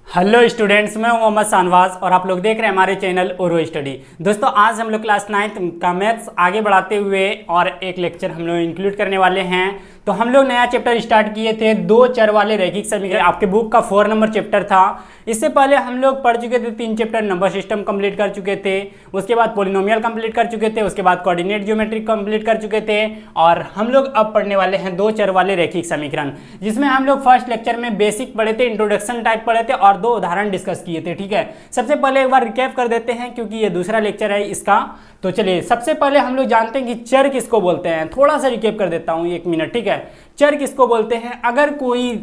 Hello students, मैं हूं मोहम्मद शाहनवाज और आप लोग देख रहे हैं हमारे चैनल ओरो स्टडी। दोस्तों, आज हम लोग क्लास 9th का मैथ्स आगे बढ़ाते हुए और एक लेक्चर हम लोग इंक्लूड करने वाले हैं। तो हम लोग नया चैप्टर स्टार्ट किए थे, दो चर वाले रैखिक समीकरण। आपके बुक का 4 नंबर चैप्टर था। इससे पहले हम लोग पढ़ चुके थे 3 चैप्टर, नंबर सिस्टम कंप्लीट कर चुके थे, उसके बाद पॉलिनोमियल कंप्लीट कर चुके थे, उसके बाद कोऑर्डिनेट ज्योमेट्री कंप्लीट कर चुके थे। और हम लोग अब पढ़ने वाले हैं दो चर वाले रैखिक समीकरण, जिसमें हम लोग फर्स्ट लेक्चर में बेसिक पढ़े थे, इंट्रोडक्शन टाइप पढ़े थे और 2 उदाहरण डिस्कस किए थे। ठीक है, सबसे पहले एक बार रिकैप कर देते हैं क्योंकि ये दूसरा लेक्चर है इसका। तो चलिए, सबसे पहले हम लोग जानते हैं कि चर किसको बोलते हैं। थोड़ा सा रिकैप कर देता हूं, 1 मिनट। ठीक है, चर किसको बोलते हैं? अगर कोई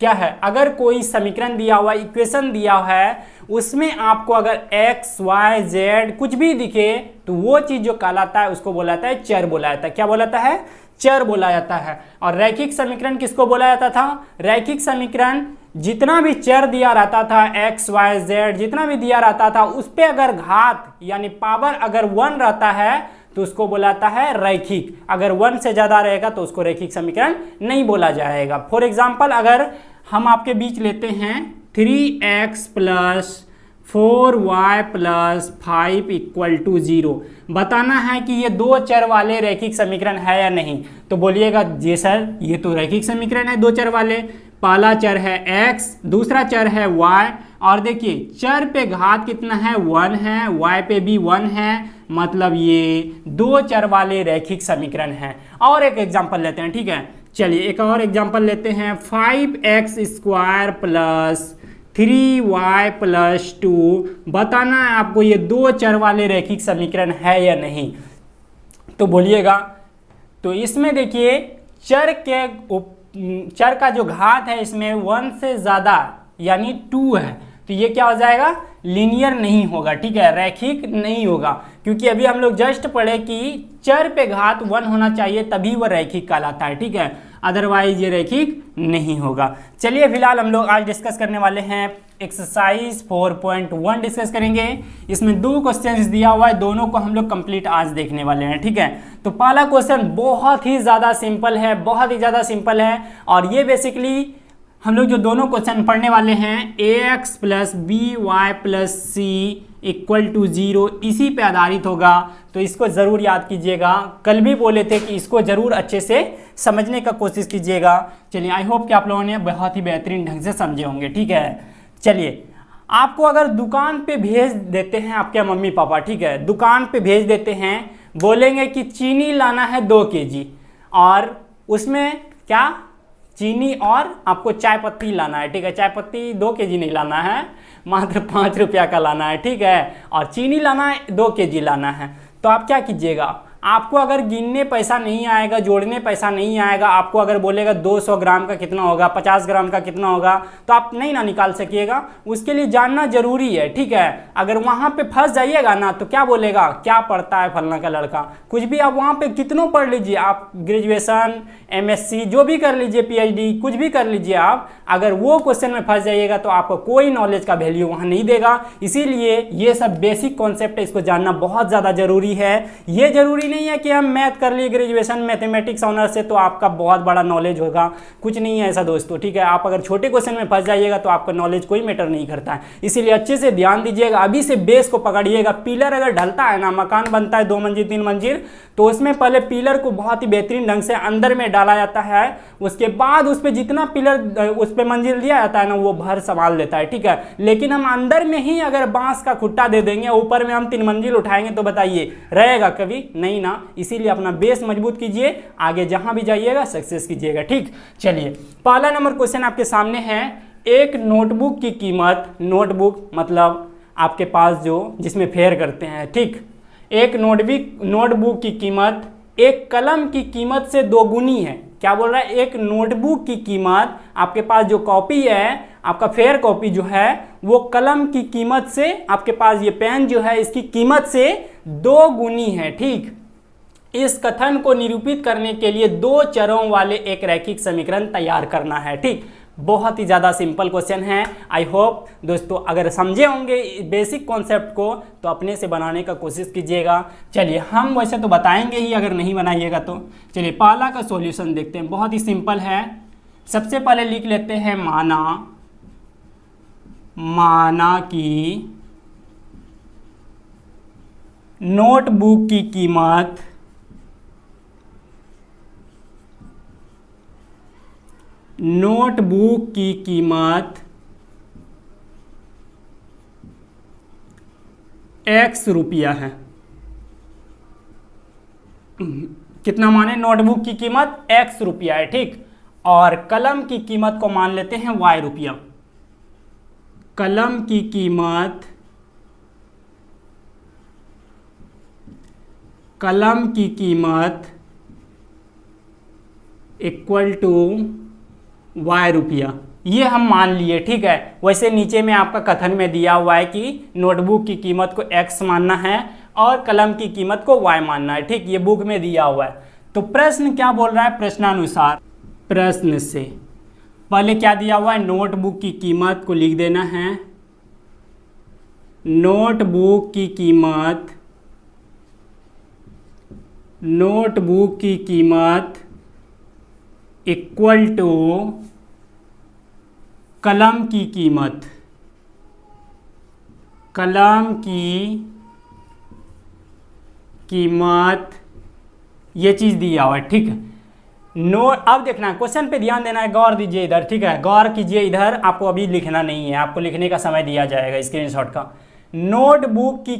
क्या है, अगर कोई समीकरण दिया हुआ, इक्वेशन दिया है, उसमें आपको अगर x, y, z कुछ भी दिखे तो वो चीज जो कहलाता है उसको बोला जाता है चर बोला जाता है। क्या बोला जाता है? चर बोला जाता है। और रैखिक समीकरण किसको बोला जाता था? रैखिक समीकरण जितना भी चर दिया रहता था, x, y, z जितना भी दिया रहता था, उस पे अगर घात यानी पावर अगर 1 रहता है तो उसको बोला जाता है रैखिक। अगर 1 से ज्यादा रहेगा तो उसको रैखिक समीकरण नहीं बोला जाएगा। फॉर एग्जाम्पल, अगर हम आपके बीच लेते हैं 3x + 4y + 5 = 0, बताना है कि ये दो चर वाले रैखिक समीकरण है या नहीं। तो बोलिएगा जी सर, ये तो रैखिक समीकरण है दो चर वाले। पहला चर है x, दूसरा चर है y, और देखिए चर पे घात कितना है? 1 है, y पे भी 1 है, मतलब ये दो चर वाले रैखिक समीकरण है। और एक एग्जांपल लेते हैं। ठीक है, चलिए एक और एग्जांपल लेते हैं। 5x² + 3y + 2, बताना है आपको ये दो चर वाले रैखिक समीकरण है या नहीं। तो बोलिएगा, तो इसमें देखिए चर का जो घात है इसमें 1 से ज्यादा यानी 2 है, तो ये क्या हो जाएगा? लीनियर नहीं होगा। ठीक है, रैखिक नहीं होगा, क्योंकि अभी हम लोग जस्ट पढ़े कि चर पे घात 1 होना चाहिए तभी वह रैखिक कहलाता है। ठीक है, अदरवाइज ये रैखिक नहीं होगा। चलिए फिलहाल हम लोग आज डिस्कस करने वाले हैं एक्सरसाइज 4.1 डिस्कस करेंगे। इसमें 2 क्वेश्चंस दिया हुआ है, दोनों को हम लोग कंप्लीट आज देखने वाले हैं। ठीक है, तो पहला क्वेश्चन बहुत ही ज़्यादा सिंपल है, बहुत ही ज़्यादा सिंपल है। और ये बेसिकली हम लोग जो दोनों क्वेश्चन पढ़ने वाले हैं, ax + by + c = 0, इसी पे आधारित होगा। तो इसको ज़रूर याद कीजिएगा। कल भी बोले थे कि इसको ज़रूर अच्छे से समझने का कोशिश कीजिएगा। चलिए, आई होप कि आप लोगों ने बहुत ही बेहतरीन ढंग से समझे होंगे। ठीक है, चलिए, आपको अगर दुकान पे भेज देते हैं आपके मम्मी पापा, ठीक है, दुकान पे भेज देते हैं, बोलेंगे कि चीनी लाना है 2 kg, और उसमें क्या चीनी और आपको चाय पत्ती लाना है। ठीक है, चाय पत्ती 2 kg नहीं लाना है, मात्र 5 रुपया का लाना है। ठीक है, और चीनी लाना है 2 kg लाना है। तो आप क्या कीजिएगा? आपको अगर गिनने पैसा नहीं आएगा, जोड़ने पैसा नहीं आएगा, आपको अगर बोलेगा 200 ग्राम का कितना होगा, 50 ग्राम का कितना होगा, तो आप नहीं ना निकाल सकिएगा। उसके लिए जानना जरूरी है। ठीक है, अगर वहाँ पे फंस जाइएगा ना तो क्या बोलेगा, क्या पढ़ता है फलना का लड़का। कुछ भी आप वहाँ पे कितनों पढ़ लीजिए, आप ग्रेजुएशन, MSc जो भी कर लीजिए, PhD कुछ भी कर लीजिए, आप अगर वो क्वेश्चन में फंस जाइएगा तो आपको कोई नॉलेज का वैल्यू वहाँ नहीं देगा। इसीलिए ये सब बेसिक कॉन्सेप्ट है, इसको जानना बहुत ज़्यादा जरूरी है। ये जरूरी नहीं है कि हम मैथ कर लिए ग्रेजुएशन मैथमेटिक्स ऑनर से तो आपका बहुत बड़ा नॉलेज होगा, कुछ नहीं है ऐसा दोस्तों। ठीक है, आप अगर छोटे क्वेश्चन में फंस जाइएगा तो आपका नॉलेज कोई मैटर नहीं करता है। इसीलिए अच्छे से ध्यान दीजिएगा, अभी से बेस को पकड़िएगा। पिलर अगर ढलता है ना, मकान बनता है 2 मंजिल 3 मंजिल, तो उसमें पहले पिलर को बहुत ही बेहतरीन ढंग से अंदर में डाला जाता है, उसके बाद उस पर जितना पिलर उस पर मंजिल दिया जाता है ना, वो भर संभाल लेता है। ठीक है, लेकिन हम अंदर में ही अगर बांस का खुट्टा दे देंगे, ऊपर में हम 3 मंजिल उठाएंगे, तो बताइए रहेगा कभी नहीं ना। इसीलिए अपना बेस मजबूत कीजिए, आगे जहां भी जाइएगा सक्सेस कीजिएगा। ठीक, चलिए पहला नंबर क्वेश्चन आपके सामने है। एक नोटबुक की कीमत, नोटबुक मतलब आपके पास जो जिसमें फेयर करते हैं, ठीक, एक नोटबुक की कीमत एक कलम की कीमत से 2 गुनी है। क्या बोल रहा है? एक नोटबुक की कीमत, आपके पास जो कॉपी है, आपका फेयर कॉपी जो है, वो कलम की कीमत से, आपके पास ये पेन जो है इसकी कीमत से 2 गुनी है। ठीक, इस कथन को निरूपित करने के लिए 2 चरों वाले एक रैखिक समीकरण तैयार करना है। ठीक, बहुत ही ज़्यादा सिंपल क्वेश्चन है। आई होप दोस्तों अगर समझे होंगे बेसिक कॉन्सेप्ट को तो अपने से बनाने का कोशिश कीजिएगा। चलिए, हम वैसे तो बताएंगे ही, अगर नहीं बनाइएगा तो। चलिए पहला का सॉल्यूशन देखते हैं, बहुत ही सिंपल है। सबसे पहले लिख लेते हैं माना माना कि नोटबुक की कीमत X रुपया है। कितना माने? नोटबुक की कीमत X रुपया है, ठीक। और कलम की कीमत को मान लेते हैं Y रुपया। कलम की कीमत इक्वल टू Y रुपया, ये हम मान लिए, ठीक है। वैसे नीचे में आपका कथन में दिया हुआ है कि नोटबुक की कीमत को X मानना है और कलम की कीमत को Y मानना है, ठीक। ये बुक में दिया हुआ है। तो प्रश्न क्या बोल रहा है? प्रश्नानुसार, प्रश्न से पहले क्या दिया हुआ है? नोटबुक की कीमत को लिख देना है। नोटबुक की कीमत इक्वल टू कलम की कीमत, ये चीज़ दिया हुआ है, ठीक है। अब देखना है, क्वेश्चन पे ध्यान देना है, गौर दीजिए इधर, ठीक है। गौर कीजिए इधर, आपको अभी लिखना नहीं है, आपको लिखने का समय दिया जाएगा स्क्रीनशॉट का। नोटबुक की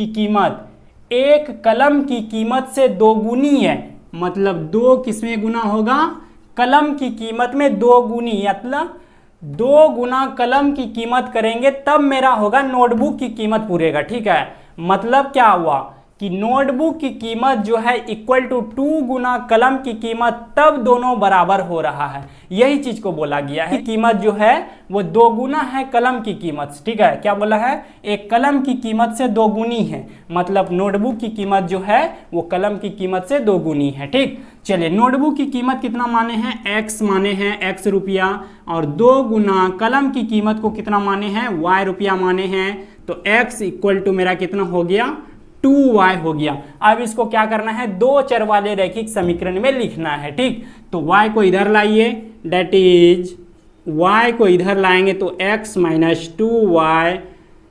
कीमत एक कलम की कीमत से दोगुनी है, मतलब 2 किसमें गुना होगा? कलम की कीमत में 2 गुनी, मतलब 2 गुना कलम की कीमत करेंगे तब मेरा होगा नोटबुक की कीमत पूरेगा, ठीक है। मतलब क्या हुआ कि नोटबुक की कीमत जो है इक्वल टू 2 गुना कलम की कीमत, तब दोनों बराबर हो रहा है। यही चीज को बोला गया है कि कीमत जो है वो 2 गुना है कलम की कीमत, ठीक है। क्या बोला है? एक कलम की कीमत से 2 गुनी है, मतलब नोटबुक की कीमत जो है वो कलम की कीमत से 2 गुनी है, ठीक। चलिए, नोटबुक की कीमत कितना माने हैं? X माने हैं, X रुपया, और 2 गुना कलम की कीमत को कितना माने हैं? Y रुपया माने हैं। तो X इक्वल टू मेरा कितना हो गया? 2y हो गया। अब इसको क्या करना है? 2 चर वाले रैखिक समीकरण में लिखना है, ठीक। तो y को इधर लाइए, डेट इज y को इधर लाएंगे तो x minus 2y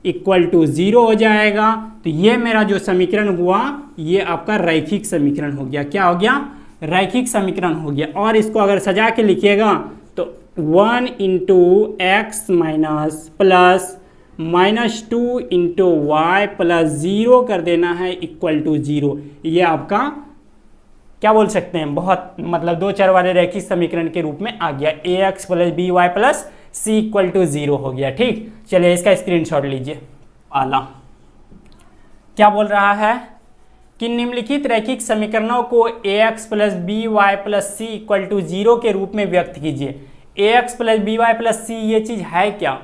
equal to 0 हो जाएगा। तो ये मेरा जो समीकरण हुआ ये आपका रैखिक समीकरण हो गया। क्या हो गया? रैखिक समीकरण हो गया। और इसको अगर सजा के लिखिएगा तो 1 into x minus plus -2 into y plus 0 कर देना है इक्वल टू 0। ये आपका क्या बोल सकते हैं, बहुत मतलब 2 चर वाले रैखिक समीकरण के रूप में आ गया। ax plus B Y plus C equal to 0 हो गया, ठीक। चलिए इसका स्क्रीनशॉट लीजिए। आला क्या बोल रहा है कि निम्नलिखित रैखिक समीकरणों को ax plus B Y plus C equal to 0 के रूप में व्यक्त कीजिए। ax plus B Y plus C ये चीज है क्या?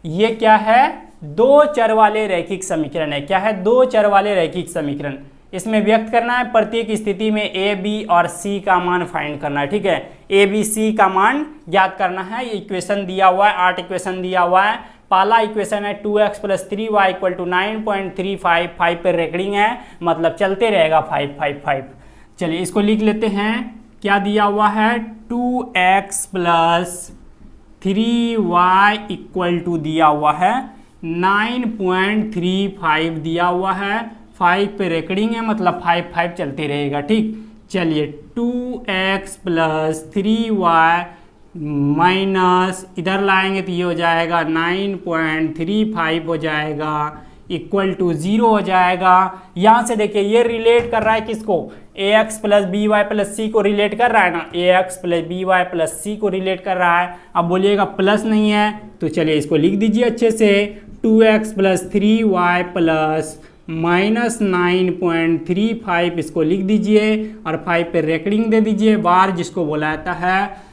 ये क्या है? 2 चर वाले रैखिक समीकरण है। क्या है? 2 चर वाले रैखिक समीकरण। इसमें व्यक्त करना है प्रत्येक स्थिति में a, b और c का मान फाइंड करना है, ठीक है। a, b, c का मान ज्ञात करना है। ये इक्वेशन दिया हुआ है, 8 इक्वेशन दिया हुआ है। पहला इक्वेशन है 2x plus 3y equal to 9.355 5 पे रेकरिंग है, मतलब चलते रहेगा 555। चलिए इसको लिख लेते हैं। क्या दिया हुआ है? 2x plus 3y equal to दिया हुआ है 9.35 दिया हुआ है। 5 पे रेकरिंग है, मतलब 5 चलते रहेगा, ठीक। चलिए 2x प्लस 3y माइनस इधर लाएंगे तो ये हो जाएगा 9.35 हो जाएगा इक्वल टू 0 हो जाएगा। यहाँ से देखिए ये रिलेट कर रहा है किसको? ax plus B Y plus C को रिलेट कर रहा है ना, ax plus B Y plus C को रिलेट कर रहा है। अब बोलिएगा प्लस नहीं है तो चलिए इसको लिख दीजिए अच्छे से। 2x plus 3y plus minus 9.35 इसको लिख दीजिए और 5 पे रेकरिंग दे दीजिए बार, जिसको बोला जाता है।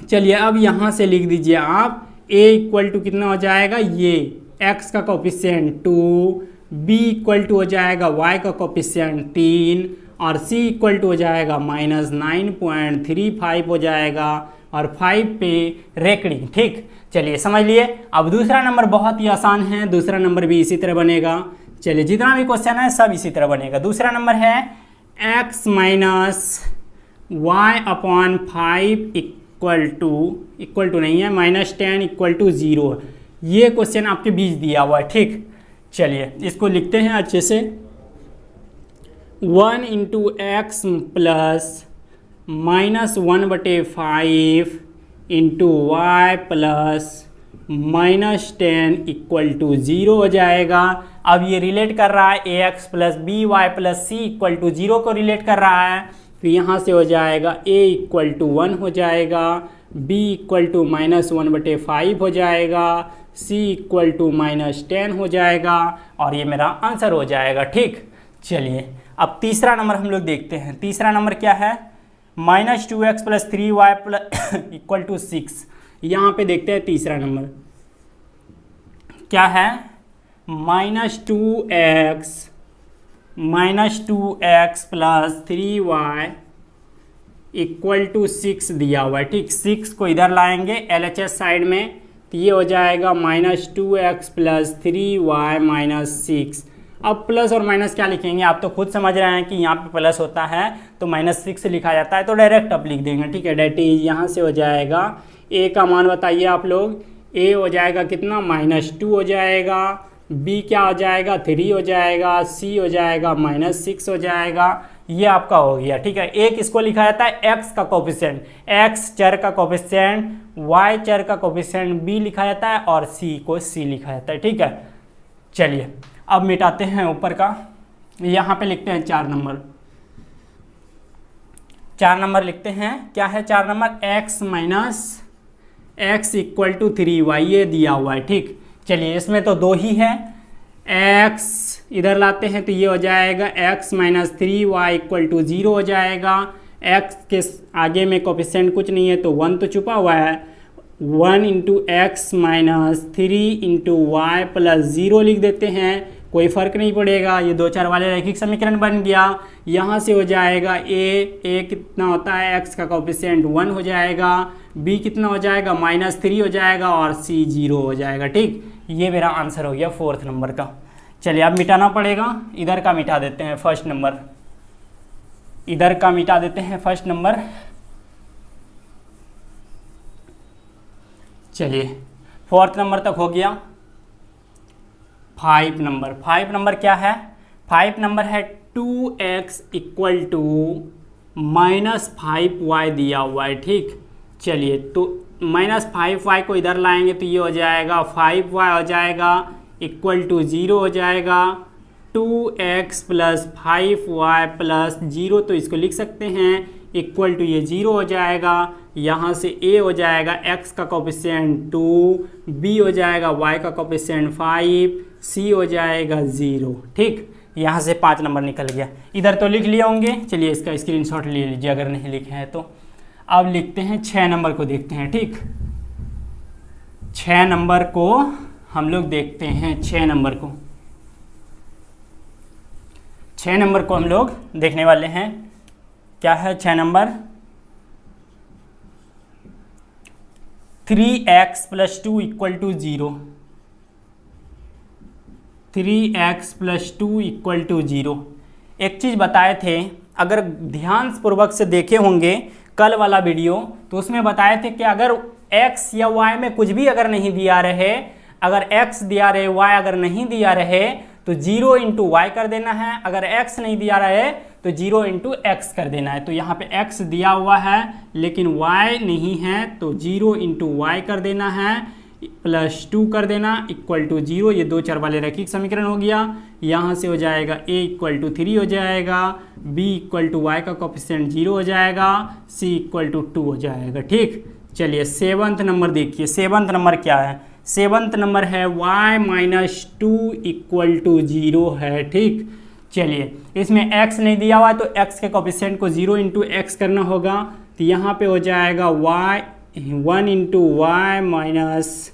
चलिए अब यहाँ से लिख दीजिए आप a इक्वल टू कितना हो जाएगा? ये x का कोफिशिएंट 2, b इक्वल टू हो जाएगा y का कोफिशिएंट 3 और c इक्वल टू हो जाएगा माइनस 9.35 हो जाएगा और 5 पे रेकरिंग, ठीक। चलिए समझ लिए। अब दूसरा नंबर बहुत ही आसान है, दूसरा नंबर भी इसी तरह बनेगा। चलिए जितना भी क्वेश्चन है सब इसी तरह बनेगा। दूसरा नंबर है x minus y upon 5 equal to नहीं है, -10 इक्वल टू 0 है। ये क्वेश्चन आपके बीच दिया हुआ है, ठीक। चलिए इसको लिखते हैं अच्छे से। 1 into x plus -1/5 into y plus -10 equal to 0 हो जाएगा। अब ये रिलेट कर रहा है ax plus B Y plus C equal to 0 को रिलेट कर रहा है, तो यहाँ से हो जाएगा a इक्वल टू 1 हो जाएगा, b इक्वल टू -1/5 हो जाएगा, c इक्वल टू -10 हो जाएगा, और ये मेरा आंसर हो जाएगा, ठीक। चलिए अब तीसरा नंबर हम लोग देखते हैं। तीसरा नंबर क्या है? -2x plus 3y plus equal to 6। यहाँ पे देखते हैं तीसरा नंबर क्या है। -2x plus 3y equal to 6 दिया हुआ है, ठीक। 6 को इधर लाएंगे LHS साइड में, तो ये हो जाएगा -2x प्लस 3y माइनस 6। अब प्लस और माइनस क्या लिखेंगे, आप तो खुद समझ रहे हैं कि यहाँ पे प्लस होता है तो -6 लिखा जाता है, तो डायरेक्ट आप लिख देंगे, ठीक है। डेट इज यहाँ से हो जाएगा a का मान बताइए आप लोग। a हो जाएगा कितना, -2 हो जाएगा, b क्या हो जाएगा, 3 हो जाएगा, c हो जाएगा -6 हो जाएगा। ये आपका हो गया, ठीक है। एक इसको लिखा जाता है x का कोफिशिएंट, x चर का कोफिशिएंट, y चर का कोफिशिएंट b लिखा जाता है, और c को c लिखा जाता है, ठीक है। चलिए अब मिटाते हैं ऊपर का, यहाँ पे लिखते हैं 4 नंबर। 4 नंबर लिखते हैं, क्या है 4 number, x minus x equal to 3y, ये दिया हुआ है, ठीक। चलिए इसमें तो 2 ही है, x इधर लाते हैं तो ये हो जाएगा x minus 3y equal to 0 हो जाएगा। x के आगे में कोफिशिएंट कुछ नहीं है तो 1 तो छुपा हुआ है, 1 into x minus 3 into y plus 0 लिख देते हैं, कोई फर्क नहीं पड़ेगा, ये 2 4 वाले रैखिक समीकरण बन गया। यहाँ से हो जाएगा a कितना होता है, x का कोफिशिएंट 1 हो जाएगा, b कितना हो जाएगा -3 हो जाएगा, और c 0 हो जाएगा, ठीक। ये मेरा आंसर हो गया 4th नंबर का। चलिए अब मिटाना पड़ेगा, इधर का मिटा देते हैं फर्स्ट नंबर, इधर का मिटा देते हैं फर्स्ट नंबर। चलिए 4th नंबर तक हो गया। 5 नंबर क्या है, 5 नंबर है 2x इक्वल टू -5y दिया हुआ है, ठीक। चलिए तो -5y को इधर लाएंगे तो ये हो जाएगा 5y हो जाएगा इक्वल टू 0 हो जाएगा, 2x प्लस 5y प्लस 0, तो इसको लिख सकते हैं इक्वल टू ये 0 हो जाएगा। यहाँ से a हो जाएगा x का कोफिशिएंट 2, b हो जाएगा y का कोफिशिएंट 5, c हो जाएगा 0, ठीक। यहाँ से 5 नंबर निकल गया। इधर तो लिख लिए होंगे, चलिए इसका स्क्रीनशॉट ले लीजिए अगर नहीं लिखे हैं तो। अब लिखते हैं 6 नंबर को देखते हैं, ठीक। 6 नंबर को हम लोग देखते हैं, 6 नंबर को हम लोग देखने वाले हैं। क्या है 6 number, 3x plus 2 equal to 0, 3x plus 2 equal to 0। एक चीज़ बताए थे, अगर ध्यान पूर्वक से देखे होंगे कल वाला वीडियो, तो उसमें बताए थे कि अगर x या y में कुछ भी अगर नहीं दिया रहे, अगर x दिया रहे y अगर नहीं दिया रहे तो 0 इंटू वाई कर देना है, अगर x नहीं दिया रहे तो 0 इंटू एक्स कर देना है। तो यहाँ पे x दिया हुआ है लेकिन y नहीं है, तो 0 इंटू वाई कर देना है, प्लस 2 कर देना इक्वल टू 0। ये 2 4 वाले रैखिक समीकरण हो गया। यहाँ से हो जाएगा a इक्वल टू 3 हो जाएगा, b इक्वल टू वाई का कोफिशिएंट 0 हो जाएगा, c इक्वल टू 2 हो जाएगा, ठीक। चलिए 7th नंबर देखिए। 7th नंबर क्या है, 7th नंबर है y माइनस 2 इक्वल टू 0 है, ठीक। चलिए इसमें x नहीं दिया हुआ है तो x के कोफिशिएंट को 0 इंटू एक्स करना होगा, तो यहाँ पे हो जाएगा y 1 into y minus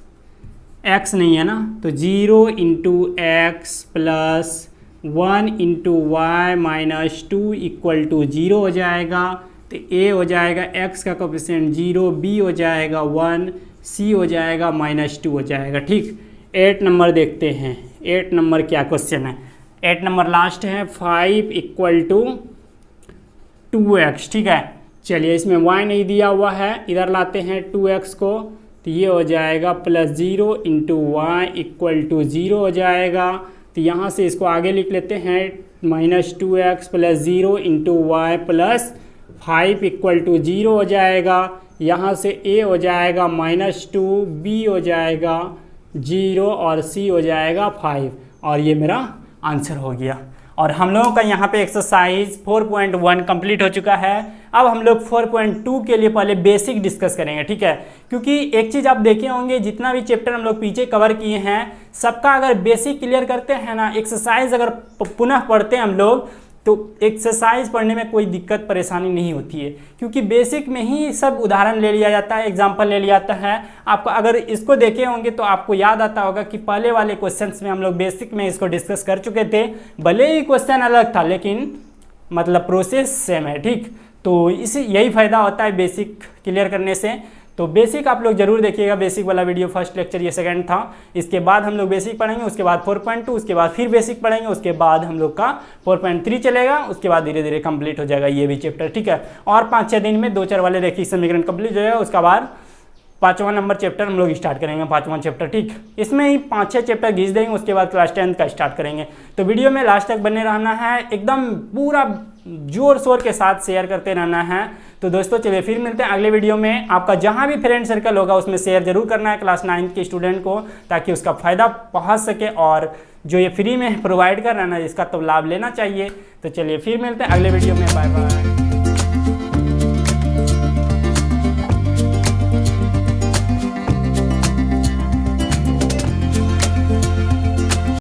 x नहीं है ना, तो 0 into x plus 1 into y minus 2 equal to 0 हो जाएगा। तो a हो जाएगा x का कोफिशिएंट 0, b हो जाएगा 1, c हो जाएगा -2 हो जाएगा, ठीक। 8 नंबर देखते हैं। 8 नंबर क्या क्वेश्चन है, 8 नंबर लास्ट है 5 इक्वल टू 2x, ठीक है। चलिए इसमें y नहीं दिया हुआ है, इधर लाते हैं 2x को, तो ये हो जाएगा +0 इंटू वाई इक्वल टू 0 हो जाएगा। तो यहाँ से इसको आगे लिख लेते हैं -2x + 0 into Y +5 equal to 0 हो जाएगा। यहाँ से a हो जाएगा -2, b हो जाएगा 0 और c हो जाएगा 5, और ये मेरा आंसर हो गया। और हम लोगों का यहाँ पे एक्सरसाइज 4.1 कंप्लीट हो चुका है। अब हम लोग 4.2 के लिए पहले बेसिक डिस्कस करेंगे, ठीक है। क्योंकि एक चीज़ आप देखे होंगे, जितना भी चैप्टर हम लोग पीछे कवर किए हैं सबका अगर बेसिक क्लियर करते हैं ना, एक्सरसाइज अगर पुनः पढ़ते हैं हम लोग, तो एक्सरसाइज पढ़ने में कोई दिक्कत परेशानी नहीं होती है, क्योंकि बेसिक में ही सब उदाहरण ले लिया जाता है, एग्जाम्पल ले लिया जाता है। आपको अगर इसको देखे होंगे तो आपको याद आता होगा कि पहले वाले क्वेश्चंस में हम लोग बेसिक में इसको डिस्कस कर चुके थे। भले ही क्वेश्चन अलग था लेकिन मतलब प्रोसेस सेम है, ठीक। तो यही फ़ायदा होता है बेसिक क्लियर करने से। तो बेसिक आप लोग जरूर देखिएगा, बेसिक वाला वीडियो फर्स्ट लेक्चर ये सेकंड था। इसके बाद हम लोग बेसिक पढ़ेंगे, उसके बाद 4.2, उसके बाद फिर बेसिक पढ़ेंगे, उसके बाद हम लोग का 4.3 चलेगा, उसके बाद धीरे धीरे कंप्लीट हो जाएगा ये भी चैप्टर, ठीक है। और 5-6 दिन में 2-4 वाले रेखीय समीकरण कंप्लीट हो जाएगा। उसके बाद 5वां नंबर चैप्टर हम लोग स्टार्ट करेंगे, 5वां चैप्टर, ठीक। इसमें ही 5-6 चैप्टर घिस देंगे, उसके बाद क्लास 10 का स्टार्ट करेंगे। तो वीडियो में लास्ट तक बने रहना है, एकदम पूरा जोर शोर के साथ शेयर करते रहना है। तो दोस्तों चलिए फिर मिलते हैं अगले वीडियो में। आपका जहां भी फ्रेंड सर्कल होगा उसमें शेयर जरूर करना है क्लास 9 के स्टूडेंट को, ताकि उसका फ़ायदा पहुंच सके, और जो ये फ्री में प्रोवाइड कर रहा है ना, इसका तो लाभ लेना चाहिए। तो चलिए फिर मिलते हैं अगले वीडियो में, बाय बाय।